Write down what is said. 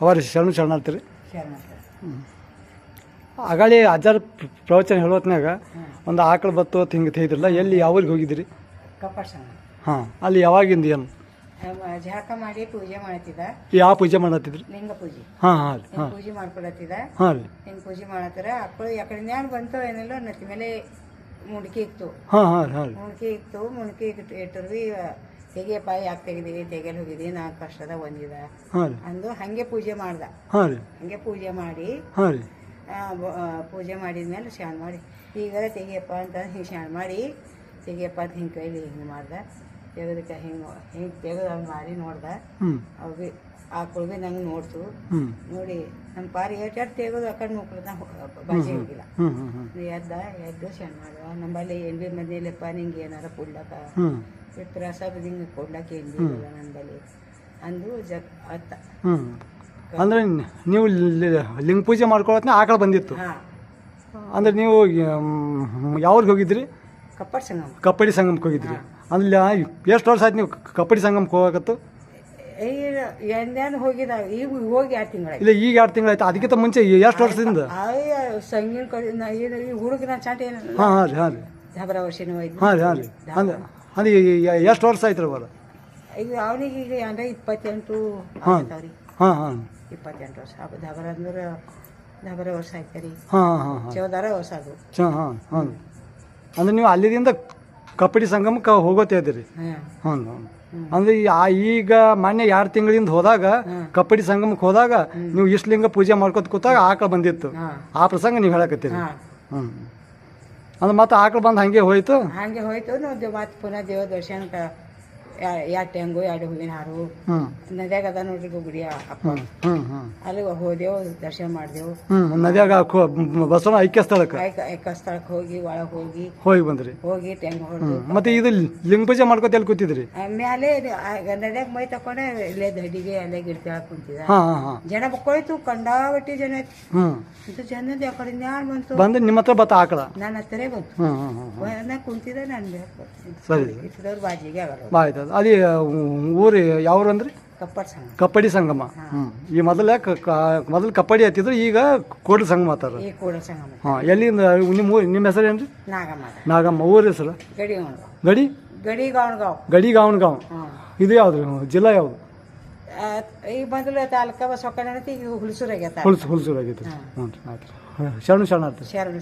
ಅವ ರೀ ಶರಣಾರ್ಥಿ ಶರಣಾರ್ಥಿ. ಅಗಾಳಿ ಅಜ್ಜಾರ ಪ್ರವಚನ ಹೇಳೋತ್ನಾಗ ಒಂದು ಆಕಳು ಬತ್ತು ಅಂತ ಹಿಂಗೆ ತೆಗೆದ್ರಲ್ಲ, ಎಲ್ಲಿ ಯಾವ್ರಿಗೆ ಹೋಗಿದ್ರಿ? ಕಪ್ಪಟ ಸಂಘ. ಹಾಂ, ಅಲ್ಲಿ ಯಾವಾಗಿಂದ ಏನು ಜಳಕ ಮಾಡಿ ಪೂಜೆ ಮಾಡತ್ತಿದ. ಯಾವ ಪೂಜೆ ಮಾಡತ್ತಿದ್ರಿ? ಲಿಂಗ ಪೂಜೆ. ಹಾಂ ಹಾಂ ರೀ. ಹಾಂ ಪೂಜೆ ಮಾಡ್ಕೊಳತ್ತಿದ. ಹಾಂ ರೀ. ಹಿಂಗೆ ಪೂಜೆ ಮಾಡತ್ತಾರ. ಆಕಳು ಯಾಕಡೆ ಬಂತು ಏನಿಲ್ಲ, ನತ್ತಿ ಮೇಲೆ ಮುಡ್ಕಿ ಇತ್ತು. ಹಾಂ ಹಾಂ ಹಾಂ ರೀ. ಮುಣ್ಕಿ ಇತ್ತು. ಮುಣ್ಕಿ ಇಟ್ಟರು ಭೀ ತೆಗಿಯಪ್ಪ, ಯಾಕೆ ತೆಗಿದೀವಿ, ತೆಗೆಲ್ ಹೋಗಿದ್ದೀವಿ, ನಾ ಕಷ್ಟದ ಒಂದಿದ ಹಾಂ ರೀ ಅಂದು ಹಂಗೆ ಪೂಜೆ ಮಾಡ್ದ. ಹಾಂ ರೀ. ಹಂಗೆ ಪೂಜೆ ಮಾಡಿ ಹಾಂ ರೀ. ಪೂಜೆ ಮಾಡಿದ್ಮೇಲೆ ಶಾಣ್ ಮಾಡಿ ಈಗ ತೆಗಿಯಪ್ಪ ಅಂತ ಹಿಂಗೆ ಶಾಣ್ ಮಾಡಿ ತೆಗಿಯಪ್ಪ ಅಂತ ಹಿಂಗೆ ಕೈಲಿ ಹಿಂಗೆ ಮಾಡ್ದ. ತೆಗೆದಕ್ಕೆ ಹಿಂಗೆ ತೆಗೆದು ಅವ್ನು ಮಾರಿ ನೋಡ್ದೆ. ಅವು ಭೀ ಆಕಳು ಭೀ ನಂಗೆ ನೋಡ್ತು. ನೋಡಿ ನಮ್ಮ ಪಾರಿ ಏಟಾರು ತೆಗೆದು ಆ ಕಡೆ ನೋಡ್ಕೊಳ್ತಾ ಬಾಜಿ ಹೋಗಿಲ್ಲ. ಎದ್ದು ಶಾಣ್ ಮಾಡುವ ನಮ್ಮಲ್ಲಿ ಏನು ಭೀ ಮನೇಲಿಪ್ಪ ನಿಂಗೆ ಏನಾರ ಕೊಡ್ಲಕ್ಕ ಪ್ರಸಾದ ಹಿಂಗೆ ಕೊಡ್ಲಕ್ಕೆ ಏನು ಭೀ ಇಲ್ಲ ನಮ್ಮಲ್ಲಿ ಅಂದು ಅತ್ತ. ಅಂದ್ರೆ ನೀವು ಲಿಂಗ ಪೂಜೆ ಮಾಡ್ಕೊಳತ್ನ ಆಕಳ ಬಂದಿತ್ತು. ಅಂದ್ರೆ ನೀವು ಯಾವ್ರಿಗೆ ಹೋಗಿದ್ರಿ? ಕಪ್ಪಟ ಸಂಗಮ. ಕಪ್ಪಡಿ ಸಂಗಮಕ್ಕೆ ಹೋಗಿದ್ರಿ. ಅಲ್ಲಿ ಎಷ್ಟು ವರ್ಷ ಆಯ್ತು ನೀವು ಕಪ್ಪಡಿ ಸಂಗಮಕ್ಕೆ ಹೋಗಕತ್ತು? ಎಂದೇನು ಹೋಗಿದ, ಈಗ ಹೋಗಿ 2 ತಿಂಗಳಾಯ್ತು. ಇಲ್ಲ, ಈಗ 2 ತಿಂಗಳಾಯ್ತು. ಅದಕ್ಕಿಂತ ಮುಂಚೆ ಎಷ್ಟು ವರ್ಷದಿಂದ? ಸಂಗಿನ ಕಡೆ ಈ ಹುಡುಗನ ಚಾಟ ಏನು. ಹಾಂ ಹಾಂ ರೀ. ಹಾಂ ರೀ. ಧಾಬರ ವರ್ಷನೂ ಹೋಯ್ತು. ಹಾಂ ರೀ. ಹಾಂ ರೀ. ಅಂದ್ರೆ ಎಷ್ಟು ವರ್ಷ ಆಯ್ತು ರೀ ಬರ? ಈಗ ಅವನಿಗೆ ಈಗ ಅಂದ್ರೆ 28 ಆಗ್ತಾವ್ರಿ. ಹಾಂ ಹಾಂ 28 ವರ್ಷ. ಧಾಬರ ಅಂದ್ರೆ ಧಾಬರ ವರ್ಷ ಆಯ್ತು ರೀ. ಹಾಂ ಹಾಂ ಹಾಂ 14 ವರ್ಷ ಅದು. ಹಾಂ ಹಾಂ. ಅಂದ್ರೆ ನೀವು ಅಲ್ಲಿಂದ ಕಪ್ಪಡಿ ಸಂಗಮಕ್ಕೆ ಹೋಗೋತೇ ಇದ್ದೀರಿ? ಹಾಂ ಹಾಂ. ಅಂದ್ರೆ ಈಗ ಮೊನ್ನೆ 2 ತಿಂಗಳಿಂದ ಹೋದಾಗ ಕಪ್ಪಡಿ ಸಂಗಮಕ್ಕೆ ಹೋದಾಗ ನೀವು ಇಷ್ಟಲಿಂಗ ಪೂಜೆ ಮಾಡ್ಕೊತ ಕೂತಾಗ ಆಕಳ ಬಂದಿತ್ತು. ಆ ಪ್ರಸಂಗ ನೀವು ಹೇಳಕತ್ತೀರಿ. ಹ್ಞೂ. ಅಂದ್ರೆ ಮತ್ತೆ ಆಕಳ ಬಂದು ಹಂಗೆ ಹೋಯ್ತು. ಹಂಗೆ ಹೋಯ್ತು. ನಾವು ಮತ್ತೆ ಪುನಃ ದೇವ ದರ್ಶನಕ್ಕೆ 2 ಟೆಂಗು 2 ಹೂವಿನ ಹಾರು ನದ್ಯಾಗ ಅದ ನೋಡ್ರಿ ಗುಡಿ ಅಪ್ಪ. ಅಲ್ಲಿ ಹೋದೆವು, ದರ್ಶನ ಮಾಡಿದೆವು. ನದ್ಯಾಗ ಬಸವನ ಐಕ್ಯ ಸ್ಥಳಕ್ಕೆ ಹೋಗಿ ಒಳಗೆ ಹೋಗಿ ಬಂದ್ರಿ. ಹೋಗಿ ಟೆಂಗ್ ಹೊಡೆದು ಮತ್ತೆ ಇದು ಲಿಂಗ ಪೂಜೆ ಮಾಡ್ಕೊತ ಎಲ್ಲಿ ಕೂತಿದ್ರಿ? ಮ್ಯಾಲೆ ನದ್ಯಾಗ ಮೈ ತಕೊಂಡೆ ಇಲ್ಲೇ ದಡಿಗೆ ಅಲ್ಲೇ ಗಿಡತ ಕುಂತಿದ. ಜನ ಬಕ್ಕೋಯ್ತು, ಕಂಡಾಬಟ್ಟಿ ಜನ ಇದು ಜನದ ಯಾಕಡೆ ಯಾರು ಬಂತು ಬಂದ್ರೆ ನಿಮ್ಮ ಹತ್ರ ಬತ್ತ ಆಕಳ ನನ್ನ ಹತ್ತಿರ ಬಂತು. ನಾ ಕುಂತಿದ್ದೆ, ನಾನು ಸರಿ ಇಟ್ಟಿದವ್ರು ಬಾಜಿಗೆ ಆಗಲ್ಲ. ಆಯ್ತು. ಅದೇ ಊರು ಯಾವ್ರು ಅಂದ್ರಿ? ಕಪ್ಪಟ ಸಂಘ. ಕಪ್ಪಡಿ ಸಂಗಮ. ಈ ಮೊದಲು ಕಪ್ಪಡಿ ಹತ್ತಿದ್ರು, ಈಗ ಕೋಡಿ ಸಂಗಮ ಆತಾರ. ಈ ಕೂಡ ಸಂಗಮ. ಹಾಂ. ಎಲ್ಲಿಂದ ನಿಮ್ಮ ಹೆಸರು ಏನ್ರಿ? ನಾಗಮ್ಮ. ನಾಗಮ್ಮ. ಊರ ಹೆಸರು? ಗಡಿಗಾವಣಗಾಂವ್. ಇದು ಯಾವ್ದು ಜಿಲ್ಲಾ? ಯಾವುದು? ಈಗ ಮೊದಲು ತಾಲೂಕ ಸೊಕ್ಕನತಿ, ಈಗ ಹುಲ್ಸೂರಾಗೈತೆ. ಹುಲ್ಸೂರಾಗೈತೆ. ಹ್ಞೂ. ಆಯ್ತು. ಶರಣಾರ್ಥಿ. ಶರಣ.